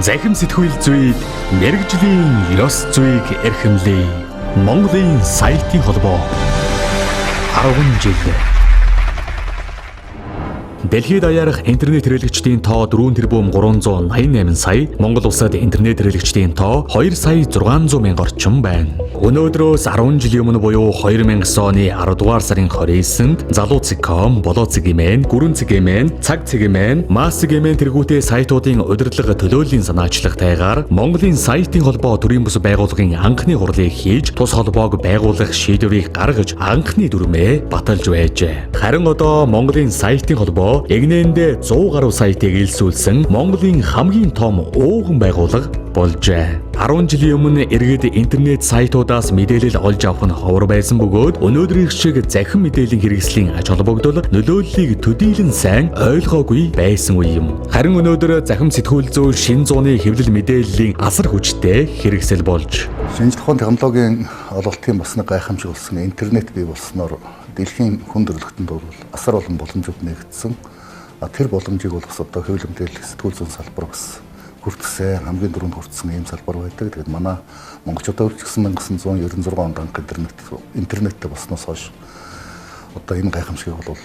Захим сэтгүүл зүйд мэрэгжлийн ёс зүйг эрхэмлэе. Монголын сайтын холбоо 10 жил. Дэлхийд даярах интернет хэрэглэгчдийн тоо 4,388 сая, Монгол улсад интернет хэрэглэгчдийн тоо 2 сая 600 мянга орчим байна. Өнөөдрөөс 10 жилийн өмнө буюу 2000 оны 10 дугаар сарын 29-нд залууцэг.com, болооцэг.mn, гүрэнцэг.mn, цагцэг.mn, маасцэг.mn тэргүүтээ сайтуудын удирдлага төлөөллийн санаачлагтайгаар Монголын сайтын холбоо төрийн бус байгууллагын анхны хурлыг хийж, тус холбоог байгуулах шийдвэрийг гаргаж анхны дүрмээ баталж байжээ. Харин одоо Монголын сайтын холбоо эгнээндээ 100 гаруй сайтыг илсүүлсэн Монголын хамгийн том ууган байгууллага болжээ. 10 жилийн өмнө иргэд интернет сайтуудаас мэдээлэл олж авах нь ховор байсан бөгөөд өнөөдрийн шиг захин мэдээллийн хэрэгслийн ач холбогдол нөлөөллийг төдийлөн сайн ойлгоогүй байсан үе юм. Харин өнөөдөр захим сэтгүүл зүй шинэ зууны хэвлэл мэдээллийн асар хүчтэй хэрэгсэл болж шинжлэх ухааны технологийн ололтын бас нэг гайхамшиг болсон интернет бий болсноор дэлхийн хүн төрөлхтөнд бол асар олон боломжууд нэгдсэн. Тэр боломжийг бол бас одоо хэвлэл мэдээлэл сэтгүүл зүйн салбар бас хүртсэн хамгийн дөрөнд хүртсэн ийм салбар байдаг. Тэгээд манай монголчуудаа үржигсэн 1996 онд анх интернеттэй болсноос хойш одоо энэ гайхамшигыг бол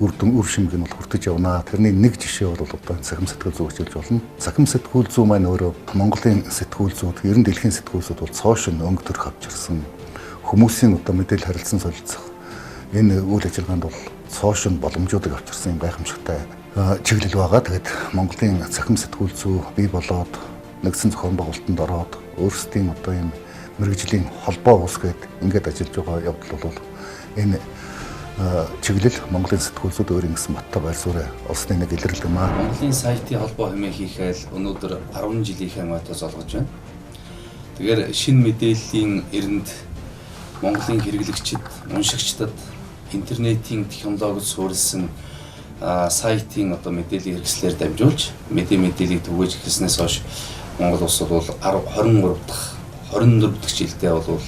үр шимэг нь бол хүртэж явна. Тэрний нэг жишээ бол одоо захим сэтгүүл зүй гэж болно. Захим сэтгүүл зүй маань өөрөө Монголын сэтгүүл зүйд, ер нь дэлхийн сэтгүүл зүйд бол цоошин өнгө төрх авчирсан хүмүүсийн одоо мэдээлэл харилцан солилцох энэ үйл ажиллагаанд бол цоошин боломжуудыг авчирсан юм гайхамшигтай чиглэл байгаа. Тэгээд Монголын захим сэтгүүл зүй бий болоод нэгдсэн зохион байгуулалтанд ороод өөрсдийн одоо ийм мэрэгжлийн холбоо үүсгээд ингээд ажиллаж байгаа явдал бол энэ чиглэл Монголын сэтгүүл зүйд өөрийн гэсэн баттай байр суурь олсны нэг илэрлэг юм аа. Монголын сайтын холбоо хэмээн хийхэд өнөөдөр 10 жилийнхээ мөтөс олгож байна. Тэгэхээр шинэ мэдээллийн эрэнд Монголын хэрэглэгчид, уншигчдад интернетийн технологид суурилсан сайтын одоо мэдээллийн хэрэгслээр дамжуулж мэдээллийг түгээж эхэлснээс хойш Монгол улс бол 24 дахь жилдээ бол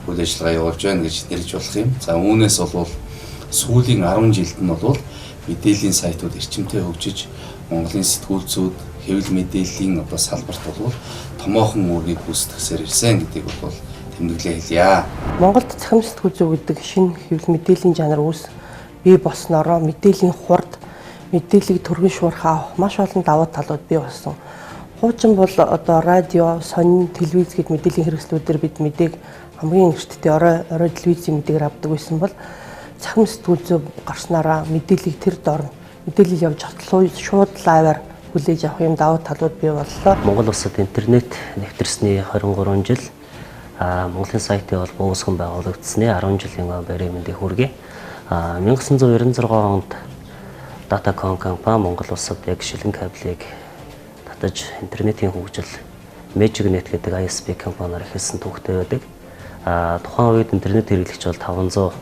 үйл ажиллагаа явуулж байна гэж нэрж болох юм. За үүнээс бол сүүлийн 10 жилд нь бол мэдээллийн сайтууд эрчимтэй хөгжиж Монголын сэтгүүл зүйд хэвлэл мэдээллийн одоо салбарт бол томоохон үүргийг гүйцэтгэсээр ирсэн гэдгийг бол тэмдэглээ хэлье. Монголд захим сэтгүүл зүй гэдэг шинэ хэвлэл мэдээллийн жанр бий болсноороо мэдээллийн хурд, мэдээллийг түргэн шуурхаа маш олон давуу талууд бий болсон. Хуучин бол одоо радио, сонин, телевиз гээд мэдээллийн хэрэгслүүдээр бид мэдээг хамгийн эртдээ орой телевизийн мэдээгээр авдаг байсан бол захим сэтгүүл зүй гарснараа мэдээллийг тэр дор мэдээлэл явж хатлуу шууд лайваар хүлээж авах юм давуу талууд бий боллоо. Монгол улсад интернет нэвтэрсний 23 жил Монголын сайтын холбоо Үүсгэн Байгуулагдсаны 10 жилийн Ойн Баярын Мэнд Хүргэе. 1996 онд Datacom компани Монгол улсад яг шилэн кабелийг татаж интернетийн хөгжил Magic.net гэдэг ISP компаниар эхэлсэн түүхтэй байдаг. Тухайн үед интернет хэрэглэгч бол 500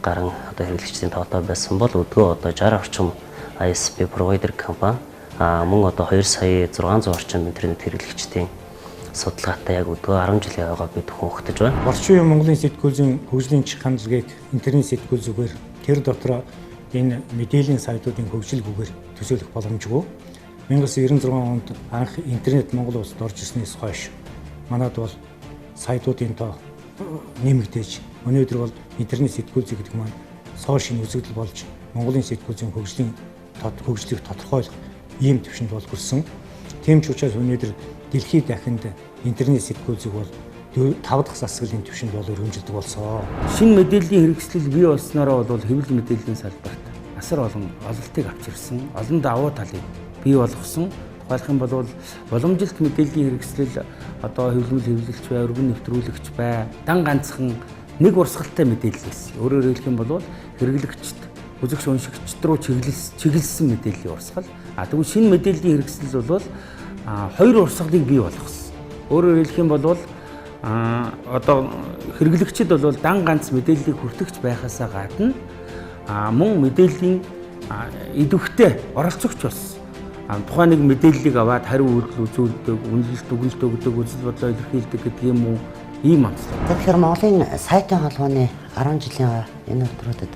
гаруй одоо хэрэглэгчдийн тоотой байсан бол өдгөө одоо 60 орчим ISP провайдер компани мөн одоо 2 сая 600 орчим интернет хэрэглэгчдийн судалгаатай яг өдгөө 10 жилийн ойгоо бид хөөгдөж байна. Орчин үеийн Монголын сэтгүүл зүйн хөгжлийн чанарыг интернет сэтгүүл зүгээр тэр дотор энэ мэдээллийн сайтуудын хөгжлөгээр төсөөлөх боломжгүй. 1996 онд анх интернет Монгол улсад орж ирснээс хойш манайд бол сайтуудын тоо нэмэгдэж өнөөдөр бол интернет сэтгүүл зүй гэдэг маань сошиал үзэгдэл болж Монголын сэтгүүл зүйн хөгжлийг тодорхойлох ийм төвшөнд бол хүрсэн. Тийм ч учраас өнөөдөр дэлхийд дахинд интернет сэтгүүл зүйг бол 5 дахь засаглалын төвшөнд бол өргөмжилдэг болсон. Шинэ мэдээллийн хэрэгслэл бий болсноороо бол хэвлэл мэдээллийн салбарт асар олон ололтыг авчирсан, олон давуу талыг бий болгосон. Тухайлх юм бол боломжилт мэдээллийн хэрэгслэл одоо хэвлэгч бай, өргөн нэвтрүүлэгч бай, дан ганцхан нэг урсгалтай мэдээлэл байсан. Өөрөөр хэлэх юм бол хэрэглэгчд, үзэгч уншигчд руу чиглэсэн мэдээллийн урсгал. Тэгвэл шинэ мэдээллийн хэрэгслэл бол хоёр урсгалыг бий болгосон. Өөрөөр хэлэх юм бол одоо хэрэглэгчд бол дан ганц мэдээллийг хүртэгч байхаасаа гадна мөн мэдээллийн идэвхтэй оролцогч болсон. Тухайн нэг мэдээллийг аваад хариу үйлдэл үзүүлдэг, үнэлэлт дүгнэлт өгдөг, үзэл бодлоо илэрхийлдэг гэдэг юм уу? Ийм онцлог. Тэгэхээр Монголын сайтын холбооны 10 жилийн энэ өдрүүдэд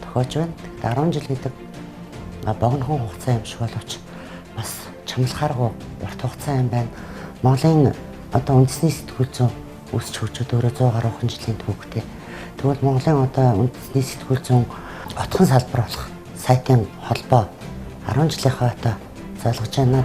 тохиож байна. 10 жил гэдэг богинохон хугацаа юм шиг боловч бас чамлахааргүй урт хугацаа юм байна. Монголын одоо үндэсний сэтгүүл зүйн өсч хөгжөөд өөрөө 100 гаруй жилийн түүхтэй. Тэгвэл Монголын одоо үндэсний сэтгүүл зүйн отхон салбар болох сайтын холбоо 10 жилийнхаа одоо залгаж байна.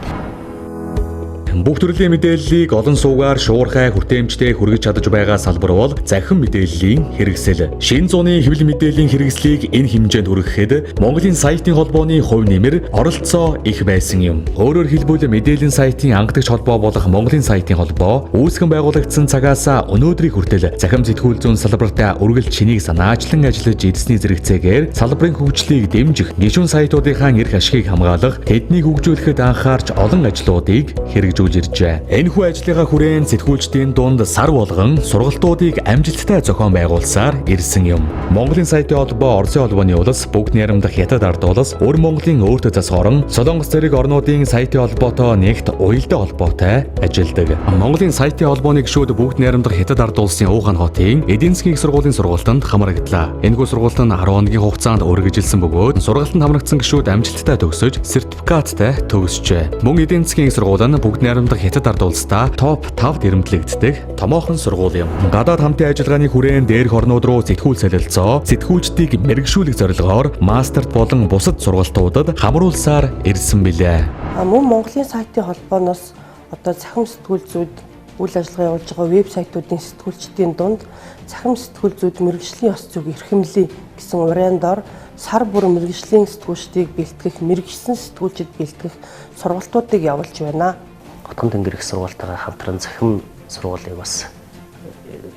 Бүх төрлийн мэдээллийг олон суугаар шуурхай хүртээмжтэй хүргэж чадаж байгаа салбар бол захин мэдээллийн хэрэгсэл. Шинэ зууны хэвлэл мэдээллийн хэрэгслийг энэ хэмжээнд хүргэхэд Монголын сайтын холбооны хувь нэмэр оролцоо их байсан юм. Өөрөөр хэлбэл мэдээллийн сайтын ангидагч холбоо болох Монголын сайтын холбоо Үүсгэн Байгуулагдсан цагаас өнөөдрийг хүртэл захин сэтгүүл зүйн салбартаа үргэлж чинийг санаачлан ажиллаж ирсний зэрэгцээгээр салбарын хөгжлийг дэмжих, гишүүн сайтуудынхаа эрх ашигыг хамгаалах, тэднийг хөгжүүлэхэд анхаарч олон ажлуудыг хэрэгжүүлж иржээ. Энэхүү ажлынхаа хүрээнд сэтгүүлчдийн дунд сар болгон сургалтуудыг амжилттай зохион байгуулсаар ирсэн юм. Монголын сайтын холбоо Оросын холбооны улс, бүгд найрамдах Хятад ард улс, өр Монголын өөртөө засаг орон, Солонгос зэрэг орнуудын сайтын холбоотой нэгт уялдаа холбоотой ажилладаг. Монголын сайтын холбооны гишүүд бүгд найрамдах Хятад ард улсын Ухаан хотын эдийн засгийн их сургуулийн сургалтанд хамрагдлаа. Энэхүү сургалт нь 10 хоногийн хугацаанд үргэлжилсэн бөгөөд сургалтанд хамрагдсан гишүүд амжилттай төгсөж сертификаттай төгсжээ. Мөн эдийн засгийн их сургууль нь бүгд найрамдах Хятад ард улсдаа топ 5-д эрэмблэгддэг томоохон сургууль юм. Гадаад хамтын ажиллагааны хүрээнд дээрх орнууд руу сэтгүүл солилцоо, сэтгүүлчдийг мэрэгшүүлэх зорилгоор мастерт болон бусад сургалтуудад хамруулсаар ирсэн билээ. Мөн Монголын сайтын холбооноос одоо захим сэтгүүл зүйд үйл ажиллагаа явуулж байгаа вебсайтуудын сэтгүүлчдийн дунд захим сэтгүүл зүйд мэрэгжлийн ёс зүйг эрхэмлэе гэсэн урайндор сар бүр мэрэгжлийн сэтгүүлчдийг бэлтгэх, мэрэгжсэн сэтгүүлчид бэлтгэх сургалтуудыг явуулж байна. Хотгон тэнгэр их сургуультайгаа хамтран захим сургуулийг бас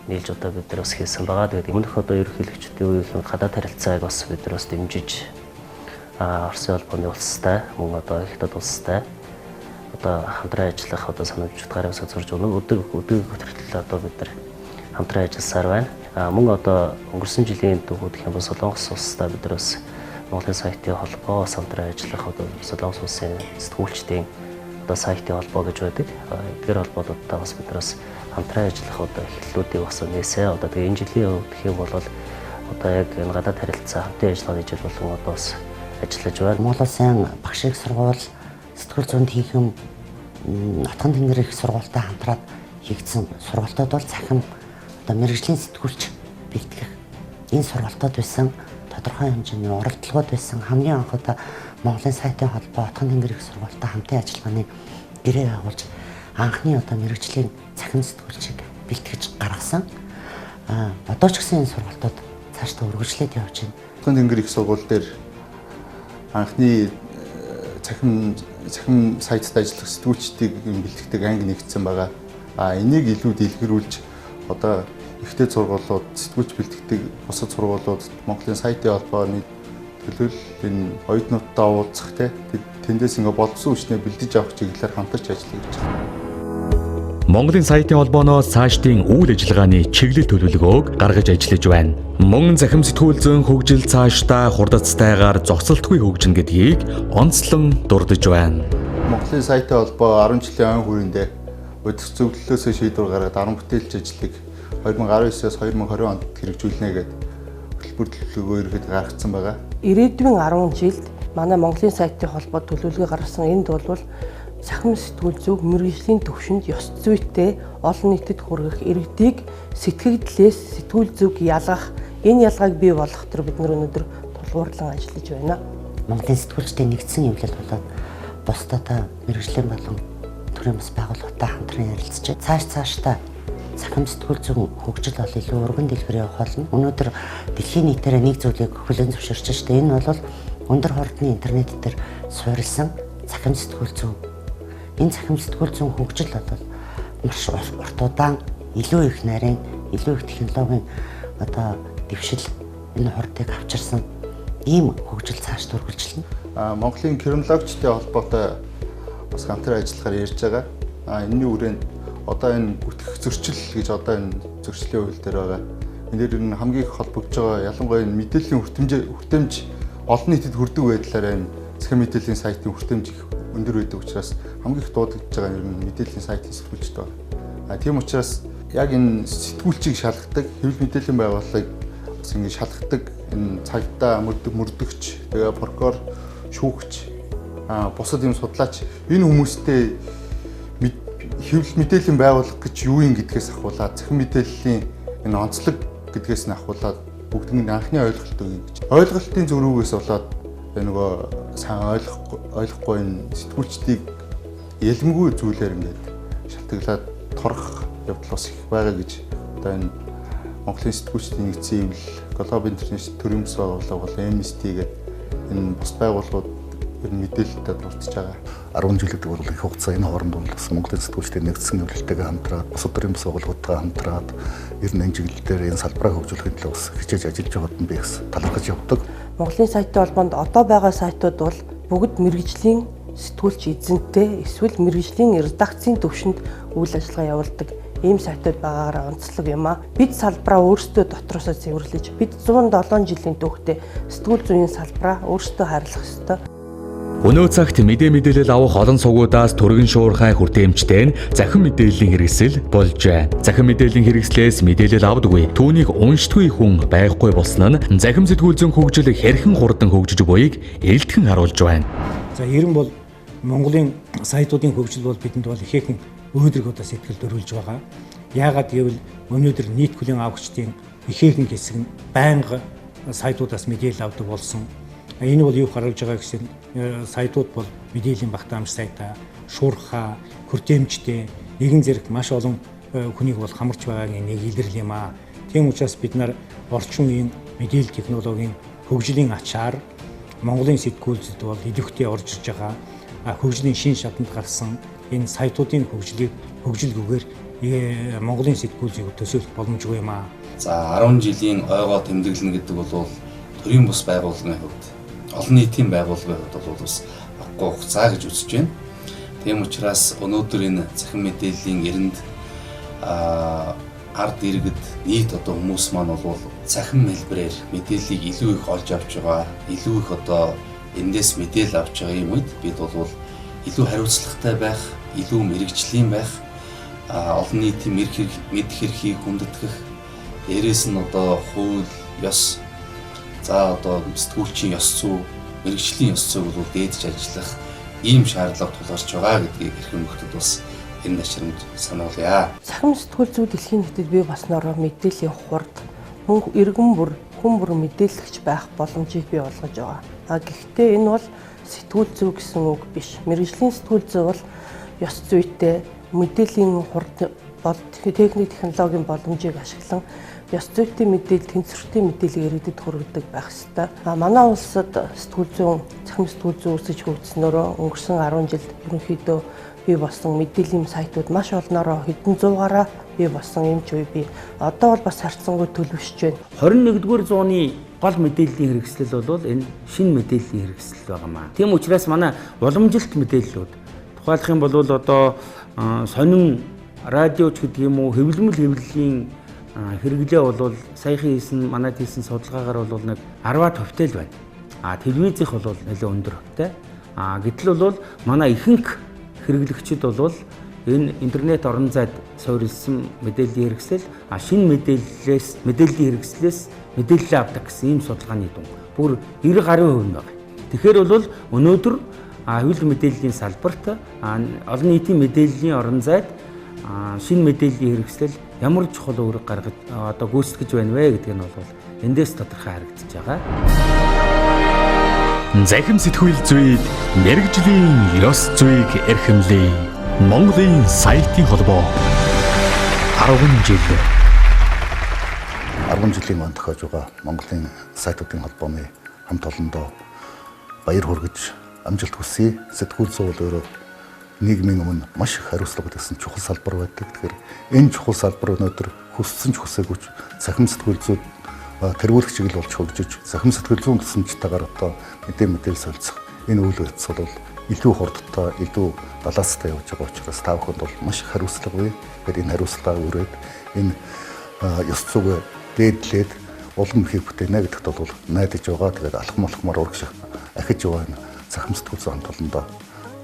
нийлж одоо бид нар бас хийсэн байгаа. Тэгээд өмнөх одоо ерөнхийлөгчдийн үеийн гадаад харилцааг бас бид нар бас дэмжиж Оросын холбооны улстай, мөн одоо Хятад улстай одоо хамтран ажиллах одоо санамжууд гараас зурж өдөр хүртэл одоо бид нар хамтран ажилласаар байна. Мөн одоо өнгөрсөн жилийн түүхүүд гэх юм бол Солонгос улстай бид нар бас Монголын сайтын холбоо хамтран ажиллах одоо Солонгос улсын сэтгүүлчдийн одоо сайтын холбоо гэж байдаг. Эдгээр холбоодуудтай бас бид нараас хамтран ажиллах одоо эхлэлүүдийг бас нээсээ. Одоо тэгээ энэ жилийн хувьд гэх юм бол одоо яг энэ гадаад харилцаа хамтын ажиллагааны жил болон одоо бас ажиллаж байна. Монгол Улсын багш их сургууль сэтгүүл зүйн хийхэм Хотгон тэнгэр их сургуультай хамтраад хийгдсэн сургалтууд бол захим одоо мэрэгжлийн сэтгүүлч бэлтгэх энэ сургалтууд байсан. Тодорхой хэмжээний оролдлогод байсан. Хамгийн анх удаа Монголын сайтын холбоо Хотгон тэнгэр их сургуультай хамтын ажиллагааны гэрээ байгуулж анхны одоо мэрэгжлийн захим сэтгүүлчийг бэлтгэж гаргасан. Одоо ч гэсэн энэ сургалтууд цаашдаа үргэлжлээд явж байна. Хотгон тэнгэр их сургууль дээр анхны захим сайтад ажиллах сэтгүүлчдийг бэлтгэдэг анги нэгдсэн байгаа. Энийг илүү дэлгэрүүлж одоо ихтэй сургуулиуд сэтгүүлч бэлтгэдэг бусад сургуулиуд Монголын сайтын холбооны төлөөл энэ оюутнуудтай уулзах тэндээс ингээ боловсон хүчнээ бэлдэж авах чиглэлээр хамтарч ажиллаж байгаа. Монголын сайтын холбооноос цаашдын үйл ажиллагааны чиглэл төлөвлөгөөг гаргаж ажиллаж байна. Мөн захим сэтгүүл зүйн хөгжил цаашдаа хурдацтайгаар зогсолтгүй хөгжинэ гэдгийг онцлон дурдж байна. Монголын сайтын холбоо 10 жилийн ойн хүрээндээ удирдах зөвлөлөөсөө шийдвэр гаргаад 10 бүтээлч ажлыг 2019-с 2020 онд хэрэгжүүлнэ гэдэг хөтөлбөр төлөвлөгөө ирэхэд гаргацсан байгаа. Ирээдүйн 10 жилд манай Монголын сайтын холбоо төлөвлөгөө гаргасан энд бол захим сэтгүүл зүйг мэрэгжлийн түвшинд ёс зүйтэй олон нийтэд хүргэх иргэдийг сэтгэгдлээс сэтгүүл зүйг ялгах энэ ялгааг бий болгох төр бид өнөөдөр тулгуурлан ажиллаж байна. Монголын сэтгүүлчтэй нэгдсэн явлал болоод бусдаа мэрэгжлийн болон төрийн бас байгууллагатай хамтран ярилцж цаашдаа захим сэтгүүл зүйн хөгжил бол илүү өргөн дэлгэр явах болно. Өнөөдөр дэлхийн нийтээр нэг зүйлийг хүлээн зөвшөөрч байна. Энэ бол өндөр хурдны интернет дээр суурилсан захим сэтгүүл зүйн. Энэ захим сэтгүүл зүйн хөгжил бол маш урт удаан, илүү их нарийн, илүү их технологийн одоо дэвшил энэ хурдыг авчирсан ийм хөгжил цааш үргэлжлэнэ. Монголын криминологчтой холбоотой бас хамтран ажиллахаар ярьж байгаа. Энэний хүрээнд одоо энэ бүтгэх зөрчил гэж одоо энэ зөрчлийн хууль дээр байгаа. Энэ дээр нь хамгийн их холбогдож байгаа ялангуяа энэ мэдээллийн хүртээмж олон нийтэд хүрдэг байдлаараа энэ захим мэдээллийн сайтын хүртээмж их өндөр байдаг учраас хамгийн их дуудагдж байгаа нь мэдээллийн сайтын сэтгүүлчд байна. Тийм учраас яг энэ сэтгүүлчийг шалгадаг, хэвлэл мэдээллийн байгууллагыг бас ингэ шалгадаг энэ цагдаа мөрдөгч, тэгээ прокурор, шүүгч бусад юм судлаач энэ хүмүүстэй хэвлэл мэдээллийн байгууллага гэж юу юм гэдгээс ахуулаад захин мэдээллийн энэ онцлог гэдгээс нь ахуулаад бүгднийг анхны ойлголт өгье гэж. Ойлголтын зөрүүгээс болоод нөгөө сайн ойлгохгүй энэ сэтгүүлчдийг ялмгүй зүйлээр ингээд шалтгаалаад торох явдал бас их байгаа гэж одоо энэ Монголын сэтгүүлчдийн нэгдсэн хэвлэл Глобал интернэшнл төрийн бас байгууллага бол MST гэдэг энэ бус байгууллагууд мэдээлэлтэй дурдж байгаа. 10 жил гэдэг бол их хугацаа энэ хооронд бол бас Монголын сэтгүүлчдийн нэгдсэн хэвлэлтэйгээ хамтраад бус төрийн бас байгууллагуудтай хамтраад ер нь энэ чиглэлээр энэ салбараа хөгжүүлэхийн төлөө бас хичээж ажиллаж байгаад нь би бас талархаж явдаг. Монголын сайтын холбоонд одоо байгаа сайтууд бол бүгд мэрэгжлийн сэтгүүлч эзэнтэй эсвэл мэрэгжлийн редакцийн төвшөнд үйл ажиллагаа явуулдаг ийм сайтууд байгаагаар онцлог юм а. Бид салбараа өөрсдөө дотроосоо цэвэрлэж бид 107 жилийн түүхтээ сэтгүүл зүйн салбараа өөрсдөө харьлах ёстой. Өнөө цагт мэдээлэл авах олон сувгуудаас түргэн шуурхай хүртээмжтэй нь захин мэдээллийн хэрэгсэл болжээ. Захин мэдээллийн хэрэгслээс мэдээлэл авдаггүй, түүнийг уншдаггүй хүн байхгүй болсон нь захин сэтгүүл зүйн хөгжил хэрхэн хурдан хөгжиж буйг элдхэн харуулж байна. За ер нь бол Монголын сайтуудын хөгжил бол бидэнд бол ихээхэн өөдрөгөөдөө сэтгэл төрүүлж байгаа. Яагаад гэвэл өнөөдөр нийт хүлээн авагчдын ихээхэн хэсэг нь байнга сайтуудаас мэдээлэл авдаг болсон. Энэ бол юу харуулж байгаа гэсэн сайтууд бол мэдээллийн багтаамж сайтаа, шуурхаа, хүртээмжтэй, нэгэн зэрэг маш олон хүнийг бол хамарч байгаагийн нэг илэрл юм аа. Тийм учраас бид нар орчин үеийн мэдээлэл технологийн хөгжлийн ачаар Монголын сэтгүүлчд бол идэвхтэй орж иж байгаа хөгжлийн шин шатанд гарсан энэ сайтуудын хөгжилгүйгээр Монголын сэтгүүлчийг төсөөлөх боломжгүй юм аа. За 10 жилийн ойгоо тэмдэглэнэ гэдэг бол төрийн бус байгууллагын хувьд олон нийтийн байгууллагын хувьд бол бас баггүй хугацаа гэж үзэж байна. Тийм учраас өнөөдөр энэ захин мэдээллийн эрэнд ард иргэд нийт одоо хүмүүс маань бол захин хэлбэрээр мэдээллийг илүү их олж авч байгаа, илүү их одоо эндээс мэдээлэл авч байгаа юм үед бид бол илүү хариуцлагатай байх, илүү мэрэгжлийн байх, олон нийтийн мэд хэрхийг хүндэтгэх, дээрээс нь одоо хууль, ёс, за одоо сэтгүүлчийн ёс зүй, мэрэгжлийн ёс зүйг бол дээдж ажиллах ийм шаардлага тулгарч байгаа гэдгийг эрхэм нөхдөд бас энэ нашрамд сануулъя. Захин сэтгүүл зүй дэлхийн нийтэд бий болсноороо мэдээллийн хурд иргэн бүр хүн бүр мэдээлэгч байх боломжийг бий болгож байгаа. Гэхдээ энэ бол сэтгүүл зүй гэсэн үг биш. Мэргэжлийн сэтгүүл зүй бол ёс зүйтэй, мэдээллийн хурд бол техник технологийн боломжийг ашиглан ёс зүйтэй мэдээлэл, тэнцвэртэй мэдээлэл иргэдэд хүргэдэг байх ёстой. Манай улсад сэтгүүл зүйн, захин сэтгүүл зүй өсөж хөгжснөөрөө өнгөрсөн 10 жилд ерөнхийдөө бий болсон мэдээллийн сайтууд маш олноороо хэдэн зуугаараа бий болсон юм ч үе бий. Одоо бол бас харьцангуй төлөвшөж байна. 21-р зууны гол мэдээллийн хэрэгслэл бол энэ шинэ мэдээллийн хэрэгслэл байнамаа. Тийм учраас манай уламжилт мэдээллүүд тухайлах юм бол одоо сонин радиоч гэдэг юм уу, хэвлэлийн хэрэглээ бол саяхан хийсэн манайд хийсэн судалгаагаар бол нэг 10% л байна. Телевизийнх бол нэлээд өндөр хувьтай. Гэтэл бол манай ихэнх хэрэглэгчид бол энэ интернет орон зайд суурилсан мэдээллийн хэрэгсэл, шинэ мэдээллийн хэрэгслээс мэдээлэл авдаг гэсэн ийм судалгааны дүн бүр 90 гаруй % байна. Тэгэхээр бол өнөөдөр хэвлэл мэдээллийн салбарт олон нийтийн мэдээллийн орон зайд шинэ мэдээллийн хэрэгслэл ямар чухал үүрэг гаргаж одоо гүйцэтгэж байна вэ гэдэг нь бол эндээс тодорхой харагдаж байгаа. Захин сэтгүүл зүйд мэрэгжлийн ёс зүйг эрхэмлэе. Монголын сайтын холбоо 10 жил. 10 жилийн манд тохиож байгаа Монголын сайтуудын холбооны хамт олондоо баяр хүргэж амжилт хүсье. Сэтгүүл зүй бол өөрөө нийгмийн өмнө маш их хариуцлага гэсэн чухал салбар байдаг. Тэгэхээр энэ чухал салбар өнөөдөр хүссэн ч хүсээгүй ч захин сэтгүүл зүйд тэргүүлэх чиглэл болж хөгжиж, захин сэтгүүл зүйн тусламжтайгаар одоо мэдээлэл солилцох энэ үйл явц бол илүү хурдтай, илүү далаастай явж байгаа учраас та бүхэнд бол маш их хариуцлага бий. Тэгэхээр энэ хариуцлагаа өрөөд энэ ёс зүйгээ дээдлээд улам их бүтээнэ гэдэгт бол найдаж байгаа. Тэгээд алхмаар урагш ахиж яваа захин сэтгүүл зүйн хамт олондоо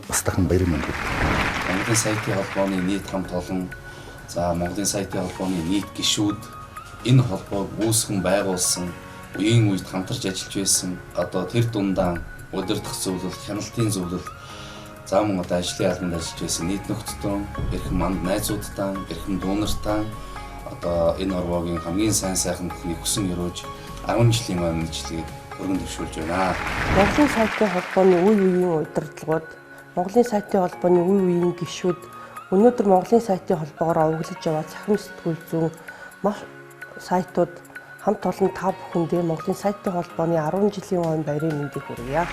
бас дахин баярын мэнд. Монголын сайтын холбооны нийт хамт олон, за Монголын сайтын холбооны нийт гишүүд энэ холбоог үүсгэн байгуулсан, үеийн үед хамтарч ажиллаж байсан одоо тэр дундаа удирдах зөвлөл, хяналтын зөвлөл зам одоо ажлын албанд ажиллаж байсан нийт нөхцөлтөн, эрхэм манд найзуудтай, эрхэм дүүнартай одоо энэ орвогийн хамгийн сайн сайхан бүхнийг хүсэн өрөөж 10 жилийн өмнө мэдлэгийг өргөн төвшүүлж байна. Монголын сайтын холбооны үе үеийн удирдлагууд, Монголын сайтын холбооны үе үеийн гишүүд өнөөдөр Монголын сайтын холбоогоор овоглож яваа цахим сэтгүүл зүүн маш сайтууд хамт олон та бүхэндээ Монголын сайтын холбооны 10 жилийн ойн баярын мэндийг хүргье.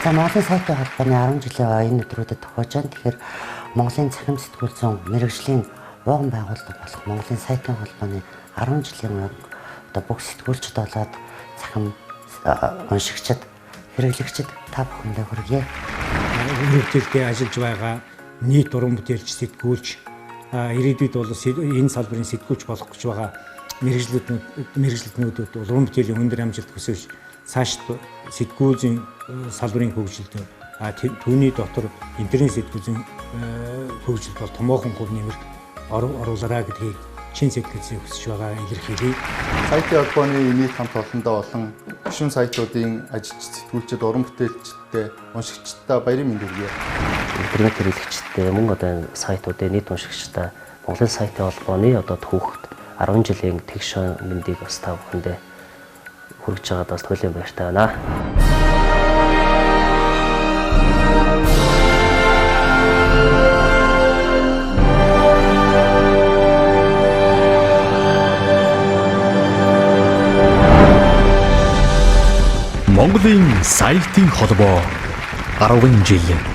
За Монголын сайтын холбооны 10 жилийн ойн өдрүүдэд тохиож байна. Тэгэхээр Монголын цахим сэтгүүл зүүн мэргэжлийн вогн байгууллага болох Монголын сайтын холбооны 10 жилийн өмнө одоо бүх сэтгүүлчд болоод цахим уншигчид, хэрэглэгчид та бүхэндээ хүргье. Үргэлжлэлтэй ажиллаж байгаа нийт уран бүтээлч сэтгүүлч ирээдүйд бол энэ салбарын сэтгүүлч болох гэж байгаа мэргэжлүүдүүд уран бүтээлийн өндөр амжилт хүсэж цааш сэтгүүлийн салбарын хөгжилд түүний дотор интернет сэтгүүлийн хөгжилд бол томоохон хөв нэмэр оруулаарай гэдгийг чин сэтгэлдээ хүсэж байгаа илэрхийлье. Сайтын холбооны нийт хамт олондоо болон гишүүн сайтуудын ажилч сэтгүүлчид, уран бүтээлчдтэй, уншигчдаа баярын мэнд хүргэе. Интернет хэрэглэгчдээ мөн одоо сайтуудын нийт уншигчдаа Монголын сайтын холбооны одоо түүхт 10 жилийн тэгш мэндийг бас та бүхэндээ хүргэж байгаад бас туйлын баяртай байна. Монголын сайтын холбоо 10 жил